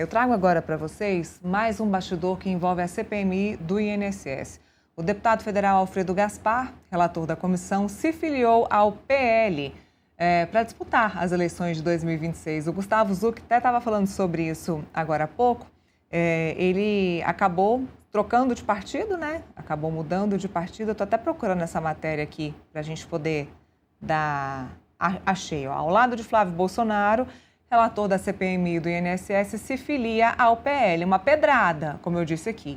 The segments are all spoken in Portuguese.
Eu trago agora para vocês mais um bastidor que envolve a CPMI do INSS. O deputado federal Alfredo Gaspar, relator da comissão, se filiou ao PL para disputar as eleições de 2026. O Gustavo Zucchi até estava falando sobre isso agora há pouco. Ele acabou trocando de partido, né? Acabou mudando de partido. Eu estou até procurando essa matéria aqui para a gente poder dar... Achei, ó. Ao lado de Flávio Bolsonaro, relator da CPMI do INSS, se filia ao PL. Uma pedrada, como eu disse aqui.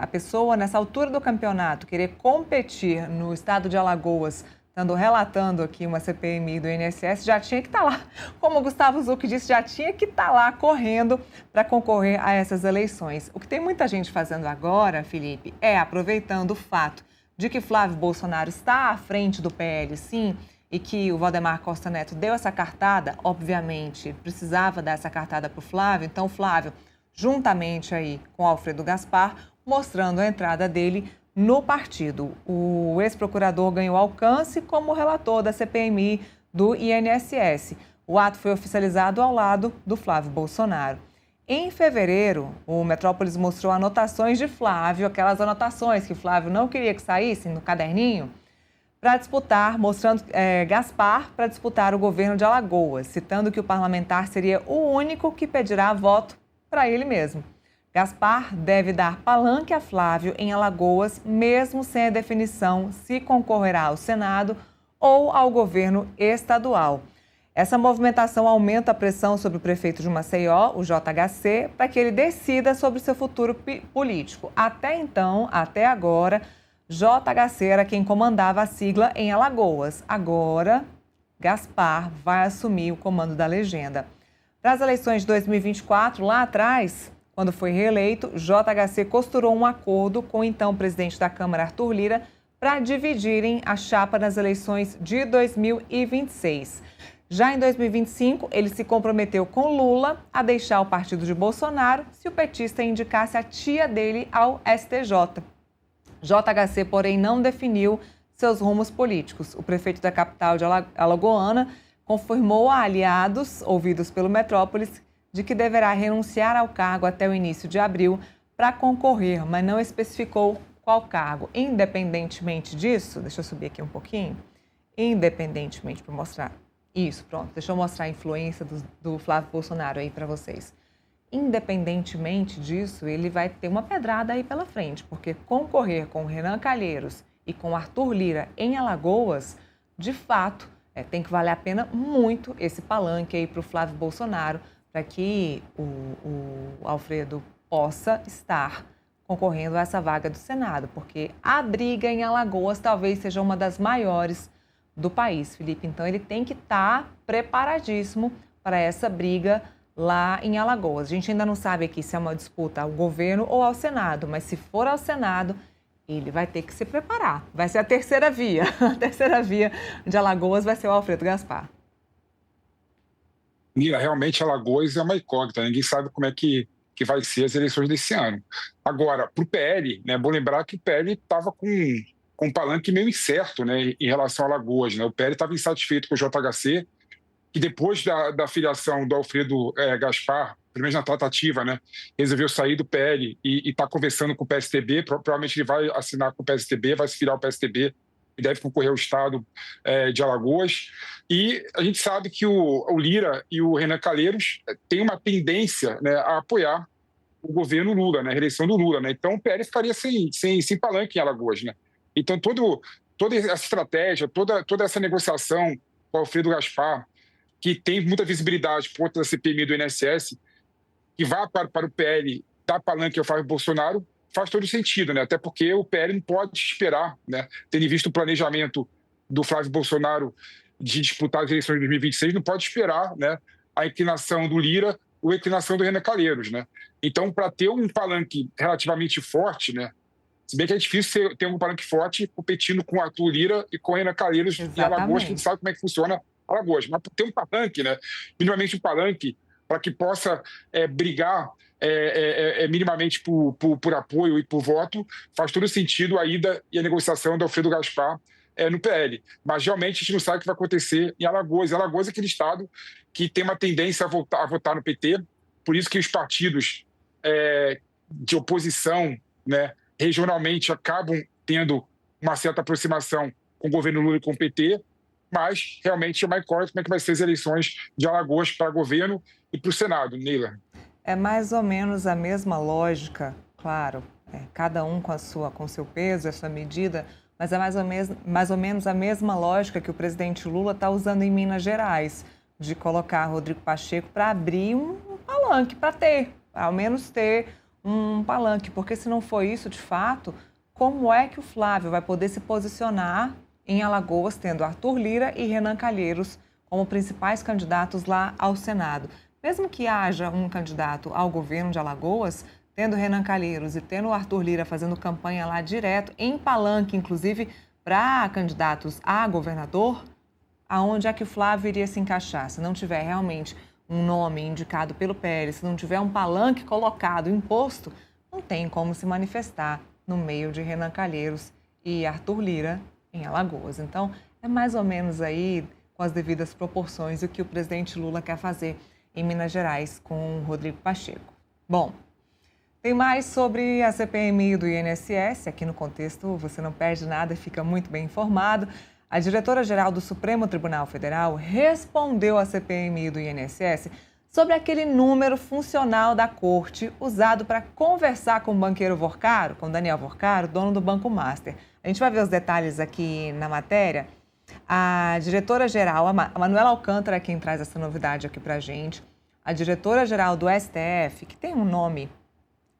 A pessoa, nessa altura do campeonato, querer competir no estado de Alagoas, estando relatando aqui uma CPMI do INSS, já tinha que estar lá. Como o Gustavo Zucchi disse, já tinha que estar lá correndo para concorrer a essas eleições. O que tem muita gente fazendo agora, Felipe, é aproveitando o fato de que Flávio Bolsonaro está à frente do PL, sim, e que o Valdemar Costa Neto deu essa cartada, obviamente, precisava dar essa cartada para o Flávio, então o Flávio, juntamente aí com Alfredo Gaspar, mostrando a entrada dele no partido. O ex-procurador ganhou alcance como relator da CPMI do INSS. O ato foi oficializado ao lado do Flávio Bolsonaro. Em fevereiro, o Metrópolis mostrou anotações de Flávio, aquelas anotações que Flávio não queria que saíssem no caderninho, para disputar, mostrando Gaspar para disputar o governo de Alagoas, citando que o parlamentar seria o único que pedirá voto para ele mesmo. Gaspar deve dar palanque a Flávio em Alagoas, mesmo sem a definição se concorrerá ao Senado ou ao governo estadual. Essa movimentação aumenta a pressão sobre o prefeito de Maceió, o JHC, para que ele decida sobre seu futuro político. Até então, até agora, JHC era quem comandava a sigla em Alagoas. Agora, Gaspar vai assumir o comando da legenda. Para as eleições de 2024, lá atrás, quando foi reeleito, JHC costurou um acordo com o então presidente da Câmara, Arthur Lira, para dividirem a chapa nas eleições de 2026. Já em 2025, ele se comprometeu com Lula a deixar o partido de Bolsonaro se o petista indicasse a tia dele ao STJ. JHC, porém, não definiu seus rumos políticos. O prefeito da capital de Alagoana confirmou a aliados, ouvidos pelo Metrópolis, de que deverá renunciar ao cargo até o início de abril para concorrer, mas não especificou qual cargo. Independentemente disso, deixa eu subir aqui um pouquinho, independentemente para mostrar isso, pronto, deixa eu mostrar a influência do Flávio Bolsonaro aí para vocês. Independentemente disso, ele vai ter uma pedrada aí pela frente, porque concorrer com o Renan Calheiros e com o Arthur Lira em Alagoas, de fato, tem que valer a pena muito esse palanque aí para o Flávio Bolsonaro, para que o Alfredo possa estar concorrendo a essa vaga do Senado, porque a briga em Alagoas talvez seja uma das maiores do país, Felipe. Então, ele tem que estar preparadíssimo para essa briga lá em Alagoas. A gente ainda não sabe aqui se é uma disputa ao governo ou ao Senado, mas se for ao Senado, ele vai ter que se preparar. Vai ser a terceira via. A terceira via de Alagoas vai ser o Alfredo Gaspar. Mira, realmente Alagoas é uma incógnita, ninguém sabe como é que vai ser as eleições desse ano. Agora, para o PL, né, bom lembrar que o PL estava com um palanque meio incerto, né, em relação a Alagoas. Né? O PL estava insatisfeito com o JHC, que depois da filiação do Alfredo Gaspar, pelo menos na tratativa, né, resolveu sair do PL e está conversando com o PSTB, provavelmente ele vai assinar com o PSTB, vai se filiar ao PSTB, e deve concorrer ao estado de Alagoas. E a gente sabe que o Lira e o Renan Calheiros têm uma tendência, né, a apoiar o governo Lula, né, a reeleição do Lula. Né? Então o PL ficaria sem palanque em Alagoas. Né? Então toda essa estratégia, toda essa negociação com o Alfredo Gaspar, que tem muita visibilidade por conta da CPMI do INSS, que vai para o PL dar palanque ao Flávio Bolsonaro, faz todo sentido, né? Até porque o PL não pode esperar, né? Tendo visto o planejamento do Flávio Bolsonaro de disputar as eleições de 2026, não pode esperar, né, a inclinação do Lira ou a inclinação do Renan Calheiros, né? Então, para ter um palanque relativamente forte, né, se bem que é difícil ter um palanque forte competindo com o Arthur Lira e com o Renan Calheiros em Alagoas, que a gente sabe como é que funciona Alagoas. Mas ter um palanque, né, minimamente um palanque, para que possa brigar minimamente por apoio e por voto, faz todo sentido a ida e a negociação do Alfredo Gaspar no PL. Mas realmente a gente não sabe o que vai acontecer em Alagoas. Alagoas é aquele estado que tem uma tendência a votar no PT, por isso que os partidos de oposição, né, regionalmente acabam tendo uma certa aproximação com o governo Lula e com o PT, mas realmente é uma incógnita como é que vai ser as eleições de Alagoas para governo e para o Senado, Neila. É mais ou menos a mesma lógica, claro, cada um com seu peso e a sua medida, mas é mais ou menos a mesma lógica que o presidente Lula está usando em Minas Gerais, de colocar Rodrigo Pacheco para abrir um palanque, para ao menos ter um palanque, porque se não for isso, de fato, como é que o Flávio vai poder se posicionar em Alagoas, tendo Arthur Lira e Renan Calheiros como principais candidatos lá ao Senado? Mesmo que haja um candidato ao governo de Alagoas, tendo Renan Calheiros e tendo o Arthur Lira fazendo campanha lá direto, em palanque, inclusive, para candidatos a governador, aonde é que o Flávio iria se encaixar? Se não tiver realmente um nome indicado pelo PL, se não tiver um palanque colocado, imposto, não tem como se manifestar no meio de Renan Calheiros e Arthur Lira em Alagoas. Então, é mais ou menos aí, com as devidas proporções, o que o presidente Lula quer fazer em Minas Gerais com o Rodrigo Pacheco. Bom, tem mais sobre a CPMI do INSS. Aqui no Contexto você não perde nada e fica muito bem informado. A diretora-geral do Supremo Tribunal Federal respondeu à CPMI do INSS sobre aquele número funcional da corte usado para conversar com o banqueiro Vorcaro, com Daniel Vorcaro, dono do Banco Master. A gente vai ver os detalhes aqui na matéria. A diretora-geral, a Manuela Alcântara, quem traz essa novidade aqui para a gente, a diretora-geral do STF, que tem um nome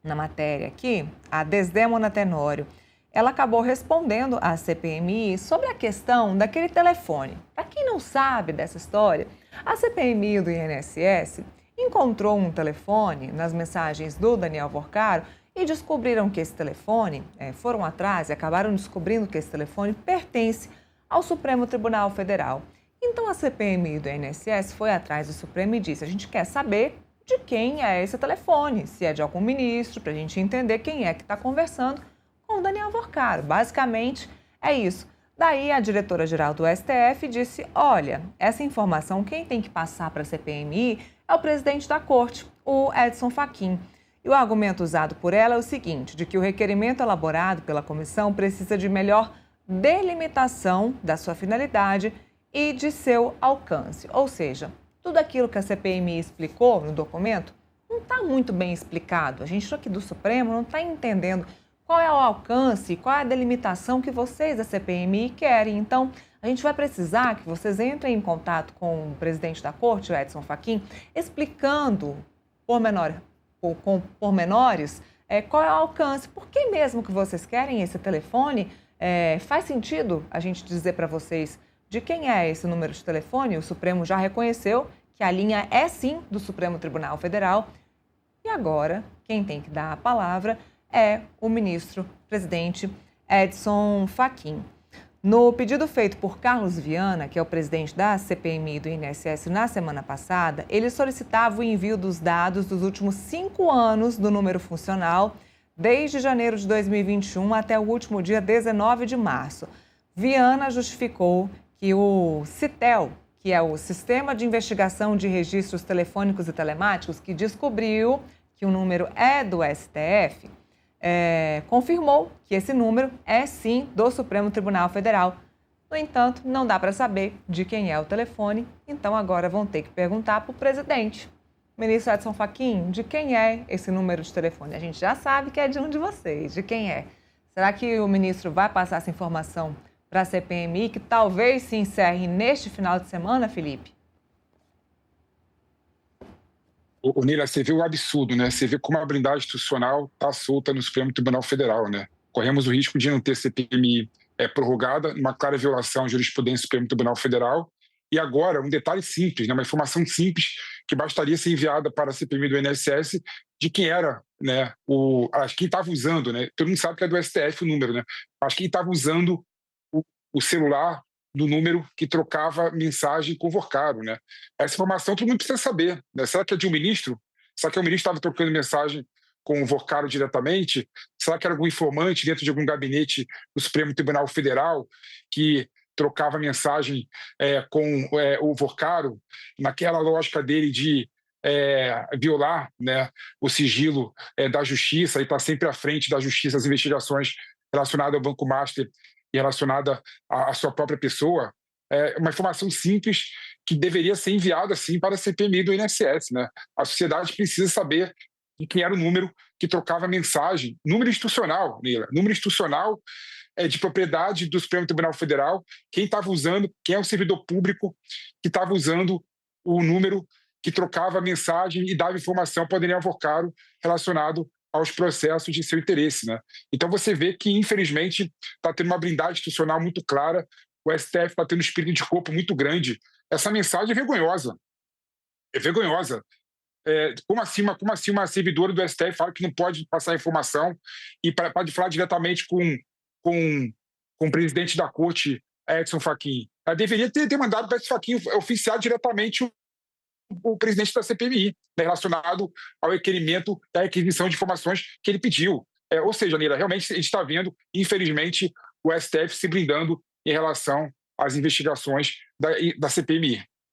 na matéria aqui, a Desdémona Tenório, ela acabou respondendo à CPMI sobre a questão daquele telefone. Para quem não sabe dessa história, a CPMI do INSS encontrou um telefone nas mensagens do Daniel Vorcaro e descobriram que esse telefone, foram atrás e acabaram descobrindo que esse telefone pertence ao Supremo Tribunal Federal. Então a CPMI do INSS foi atrás do Supremo e disse: a gente quer saber de quem é esse telefone, se é de algum ministro, para a gente entender quem é que está conversando com o Daniel Vorcaro. Basicamente é isso. Daí a diretora-geral do STF disse: olha, essa informação quem tem que passar para a CPMI é o presidente da corte, o Edson Fachin. E o argumento usado por ela é o seguinte, de que o requerimento elaborado pela comissão precisa de melhor delimitação da sua finalidade e de seu alcance. Ou seja, tudo aquilo que a CPMI explicou no documento não está muito bem explicado. A gente aqui do Supremo não está entendendo qual é o alcance, qual é a delimitação que vocês da CPMI querem. Então, a gente vai precisar que vocês entrem em contato com o presidente da corte, o Edson Fachin, explicando com pormenores qual é o alcance, por que mesmo que vocês querem esse telefone. Faz sentido a gente dizer para vocês de quem é esse número de telefone? O Supremo já reconheceu que a linha é sim do Supremo Tribunal Federal. E agora, quem tem que dar a palavra é o ministro-presidente Edson Fachin. No pedido feito por Carlos Viana, que é o presidente da CPMI do INSS na semana passada, ele solicitava o envio dos dados dos últimos 5 anos do número funcional, desde janeiro de 2021 até o último dia 19 de março. Viana justificou que o CITEL, que é o Sistema de Investigação de Registros Telefônicos e Telemáticos, que descobriu que o número é do STF, confirmou que esse número é sim do Supremo Tribunal Federal. No entanto, não dá para saber de quem é o telefone, então agora vão ter que perguntar para o presidente. Ministro Edson Fachin, de quem é esse número de telefone? A gente já sabe que é de um de vocês, de quem é? Será que o ministro vai passar essa informação para a CPMI, que talvez se encerre neste final de semana, Felipe? Neila, você vê o absurdo, né? Você vê como a blindagem institucional está solta no Supremo Tribunal Federal, né? Corremos o risco de não ter CPMI prorrogada, uma clara violação à jurisprudência do Supremo Tribunal Federal. E agora, um detalhe simples, né? Uma informação simples que bastaria ser enviada para a CPMI do INSS de quem era, né? Quem estava usando, né? Todo mundo sabe que é do STF o número, né? Mas quem estava usando o celular do número que trocava mensagem com o Vorcaro, né? Essa informação todo mundo precisa saber, né? Será que é de um ministro? Será que o ministro estava trocando mensagem com o Vorcaro diretamente? Será que era algum informante dentro de algum gabinete do Supremo Tribunal Federal que trocava mensagem com o Vorcaro, naquela lógica dele de violar, né, o sigilo da justiça e estar sempre à frente da justiça, as investigações relacionadas ao Banco Master e relacionada à sua própria pessoa, é uma informação simples que deveria ser enviada, sim, para a CPMI do INSS. Né? A sociedade precisa saber de quem era o número que trocava mensagem, número institucional, Neila, número institucional de propriedade do Supremo Tribunal Federal, quem estava usando, quem é o servidor público que estava usando o número que trocava mensagem e dava informação para o Daniel Vorcaro relacionado aos processos de seu interesse. Né? Então você vê que, infelizmente, está tendo uma blindagem institucional muito clara, o STF está tendo um espírito de corpo muito grande. Essa mensagem é vergonhosa. É vergonhosa. Como assim uma servidora do STF fala que não pode passar informação e pode falar diretamente com o presidente da corte, Edson Fachin? Ela deveria ter mandado para Edson Fachin oficiar diretamente o presidente da CPMI, né, relacionado ao requerimento da requisição de informações que ele pediu. Ou seja, Neila, realmente a gente está vendo, infelizmente, o STF se blindando em relação às investigações da CPMI.